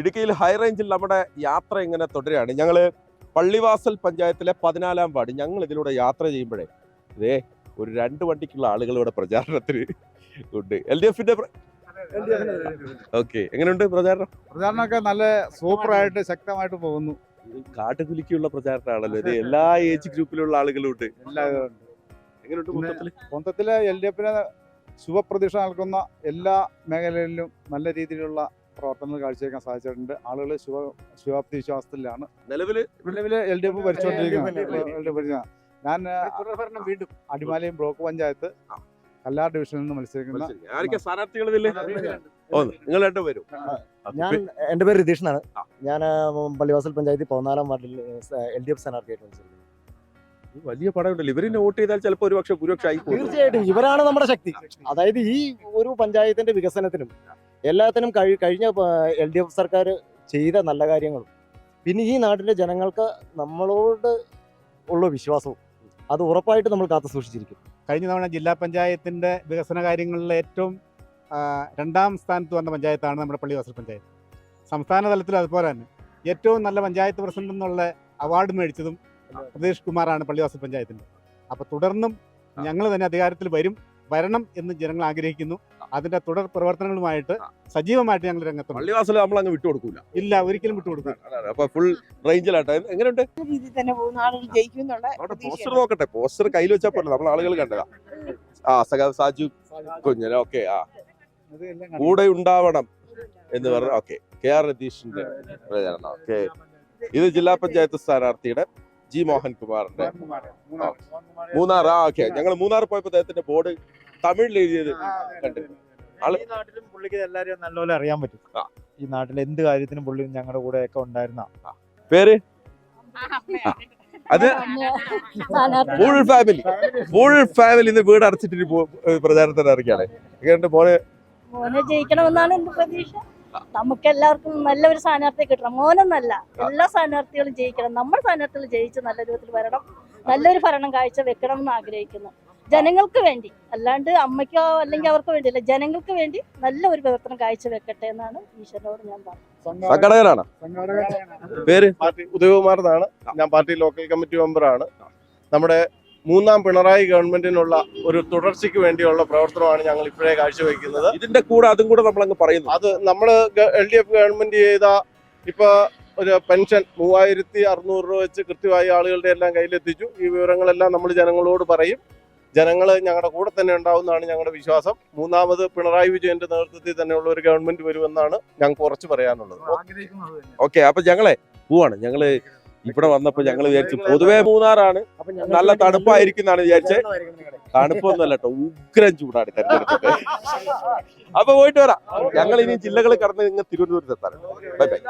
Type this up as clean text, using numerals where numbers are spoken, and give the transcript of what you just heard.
ഇടുക്കിയിൽ ഹൈറേഞ്ചിൽ നമ്മുടെ യാത്ര ഇങ്ങനെ തുടരുകയാണ്. ഞങ്ങൾ പള്ളിവാസൽ പഞ്ചായത്തിലെ 14-ാം വാർഡ് ഞങ്ങൾ ഇതിലൂടെ യാത്ര ചെയ്യുമ്പോഴേ ഇതേ ഒരു 2 വണ്ടിക്കുള്ള ആളുകൾ ഇവിടെ പ്രചാരണത്തിന് ഉണ്ട്. LDF-ന്റെ ഓക്കെ, എങ്ങനെയുണ്ട് പ്രചാരണമൊക്കെ നല്ല സൂപ്പറായിട്ട് ശക്തമായിട്ട് പോകുന്നു. കാട്ടുകുലിക്കുള്ള പ്രചാരണമാണല്ലോ ഇത്. എല്ലാ ഏജ് ഗ്രൂപ്പിലുള്ള ആളുകളും ഉണ്ട്. എങ്ങനെയുണ്ട് മൊത്തത്തില് LDF-ന് ശുഭപ്രതീക്ഷ നൽകുന്ന എല്ലാ മേഖലകളിലും നല്ല രീതിയിലുള്ള പ്രവർത്തനങ്ങൾ കാഴ്ചവെക്കാൻ സാധിച്ചിട്ടുണ്ട്. ആളുകൾ ശുഭാപ്തി വിശ്വാസത്തിലാണ് നിലവില് LDF ഭരിച്ചുകൊണ്ടിരിക്കുന്നത്. ഞാൻ വീണ്ടും അടിമാലി ബ്ലോക്ക് പഞ്ചായത്ത് കല്ലാർ ഡിവിഷനിൽ നിന്ന് മത്സരിക്കുന്ന എന്റെ പേര് രതീഷ് എന്നാണ്. ഞാൻ പള്ളിവാസൽ പഞ്ചായത്തിൽ 14-ാം വാർഡിൽ LDF സ്ഥാനാർത്ഥിയായിട്ട് മത്സരിക്കുന്നു. വലിയ പടമുണ്ടല്ലോ. ഇവരിനെ വോട്ട് ചെയ്താൽ ചിലപ്പോൾ ഭൂരിപക്ഷമായി. തീർച്ചയായിട്ടും ഇവരാണ് നമ്മുടെ ശക്തി. അതായത് ഈ ഒരു പഞ്ചായത്തിന്റെ വികസനത്തിനും എല്ലാത്തിനും കഴിഞ്ഞ LDF സർക്കാർ ചെയ്ത നല്ല കാര്യങ്ങളും പിന്നെ ഈ നാട്ടിലെ ജനങ്ങൾക്ക് നമ്മളോട് ഉള്ള വിശ്വാസവും അത് ഉറപ്പായിട്ട് നമ്മൾ കാത്തു സൂക്ഷിച്ചിരിക്കും. കഴിഞ്ഞ തവണ ജില്ലാ പഞ്ചായത്തിന്റെ വികസന കാര്യങ്ങളിൽ ഏറ്റവും 2-ാം സ്ഥാനത്ത് വന്ന പഞ്ചായത്താണ് നമ്മുടെ പള്ളിവാസൽ പഞ്ചായത്ത്. സംസ്ഥാന തലത്തിൽ അതുപോലെ തന്നെ ഏറ്റവും നല്ല പഞ്ചായത്ത് പ്രസിഡന്റ് എന്നുള്ള അവാർഡ് മേടിച്ചതും പ്രതീഷ് കുമാറാണ് പള്ളിവാസൽ പഞ്ചായത്തിന്റെ. അപ്പൊ തുടർന്നും ഞങ്ങൾ തന്നെ അധികാരത്തിൽ വരണം എന്ന് ജനങ്ങൾ ആഗ്രഹിക്കുന്നു. അതിന്റെ തുടർ പ്രവർത്തനങ്ങളുമായിട്ട് സജീവമായിട്ട് ഞങ്ങൾ രംഗത്തുണ്ട്. പള്ളിവാസൽ നമ്മൾ അങ്ങ് വിട്ടുകൊടുക്കൂല. ഇല്ല, ഒരിക്കലും വിട്ടുകൊടുക്കില്ല. അപ്പൊ ഫുൾ റേഞ്ചിലാട്ടെ. എങ്ങനെയുണ്ട്? പോസ്റ്റർ നോക്കട്ടെ. പോസ്റ്റർ കയ്യിൽ വെച്ചാൽ പോലെ നമ്മൾ ആളുകൾ കണ്ടതാ. സാജു കുഞ്ഞൻ ഓക്കെ. കൂടെ ഉണ്ടാവണം എന്ന് പറഞ്ഞ ഓക്കെ. KR രതീഷിന്റെ പ്രചാരണം. ഓക്കെ, ഇത് ജില്ലാ പഞ്ചായത്ത് സ്ഥാനാർത്ഥിയുടെ G മോഹൻകുമാറിന്റെ മൂന്നാർ. ഓക്കെ, ഞങ്ങൾ മൂന്നാർ പോയപ്പോ അദ്ദേഹത്തിന്റെ ബോർഡ് തമിഴിൽ എഴുതിയത് കണ്ടിരുന്നു. ഈ നാട്ടിലും പുള്ളിക്ക് എല്ലാവരെയും നല്ലപോലെ അറിയാൻ പറ്റും. ഈ നാട്ടിൽ എന്ത് കാര്യത്തിനും പുള്ളി ഞങ്ങളുടെ കൂടെ ഒക്കെ ഉണ്ടായിരുന്ന പേര് അത് ഫുൾ ഫാമിലി ഇന്ന് വീട് അടച്ചിട്ട് പ്രചാരണത്തിന് ഇറങ്ങിയാണ്. മോനെ ജയിക്കണമെന്നാണ് എന്റെ പ്രതീക്ഷ. നമുക്ക് എല്ലാവർക്കും നല്ലൊരു സ്ഥാനാർത്ഥിയെ കിട്ടണം. മോനെന്നല്ല, എല്ലാ സ്ഥാനാർത്ഥികളും ജയിക്കണം. നമ്മുടെ സ്ഥാനാർത്ഥികൾ ജയിച്ച് നല്ല രൂപത്തിൽ വരണം, നല്ലൊരു ഭരണം കാഴ്ച വെക്കണം എന്ന് ആഗ്രഹിക്കുന്നു. ജനങ്ങൾക്ക് വേണ്ടി, അല്ലാണ്ട് അമ്മയ്ക്കോ അല്ലെങ്കിൽ അവർക്ക് വേണ്ടിയല്ല, ജനങ്ങൾക്ക് വേണ്ടി നല്ല ഒരു പ്രവർത്തനം കാഴ്ച വെക്കട്ടെ എന്നാണ് ഈശ്വരനോട് ഞാൻ പറഞ്ഞത്. സംഘടകനാണ്. പേര് ഉദയകുമാർ എന്നാണ്. ഞാൻ പാർട്ടി ലോക്കൽ കമ്മിറ്റി മെമ്പറാണ്. നമ്മുടെ 3-ാം പിണറായി ഗവൺമെന്റിനുള്ള ഒരു തുടർച്ചയ്ക്ക് വേണ്ടിയുള്ള പ്രവർത്തനമാണ് ഞങ്ങൾ ഇപ്പോഴേ കാഴ്ചവെക്കുന്നത്. ഇതിന്റെ കൂടെ അതും കൂടെ നമ്മളങ്ങ് പറയുന്നു. അത് നമ്മൾ LDF ഗവൺമെന്റ് ചെയ്ത ഇപ്പൊ ഒരു പെൻഷൻ 3600 രൂപ വെച്ച് കൃത്യമായി ആളുകളുടെ എല്ലാം കയ്യിലെത്തിച്ചു. ഈ വിവരങ്ങളെല്ലാം നമ്മൾ ജനങ്ങളോട് പറയും. ജനങ്ങൾ ഞങ്ങളുടെ കൂടെ തന്നെ ഉണ്ടാവുന്നതാണ് ഞങ്ങളുടെ വിശ്വാസം. 3-ാമത് പിണറായി വിജയന്റെ നേതൃത്വത്തിൽ തന്നെയുള്ള ഒരു ഗവൺമെന്റ് വരുമെന്നാണ് ഞങ്ങൾക്ക് ഉറച്ചു പറയാനുള്ളത്. ഓക്കെ, അപ്പൊ ഞങ്ങളെ പോവാണ്. ഞങ്ങള് ഇവിടെ വന്നപ്പോ ഞങ്ങൾ വിചാരിച്ചു പൊതുവെ മൂന്നാറാണ്, നല്ല തണുപ്പായിരിക്കുന്നാണ് വിചാരിച്ചത്. തണുപ്പൊന്നുമല്ല കേട്ടോ, ഉഗ്രം ചൂടാണ് തെരഞ്ഞെടുത്തിട്ട്. അപ്പൊ പോയിട്ട് വരാം. ഞങ്ങൾ ഇനി ജില്ലകൾ കടന്ന് നിങ്ങൾ തിരുവനന്തപുരത്ത് എത്താറുണ്ട്. Bye bye.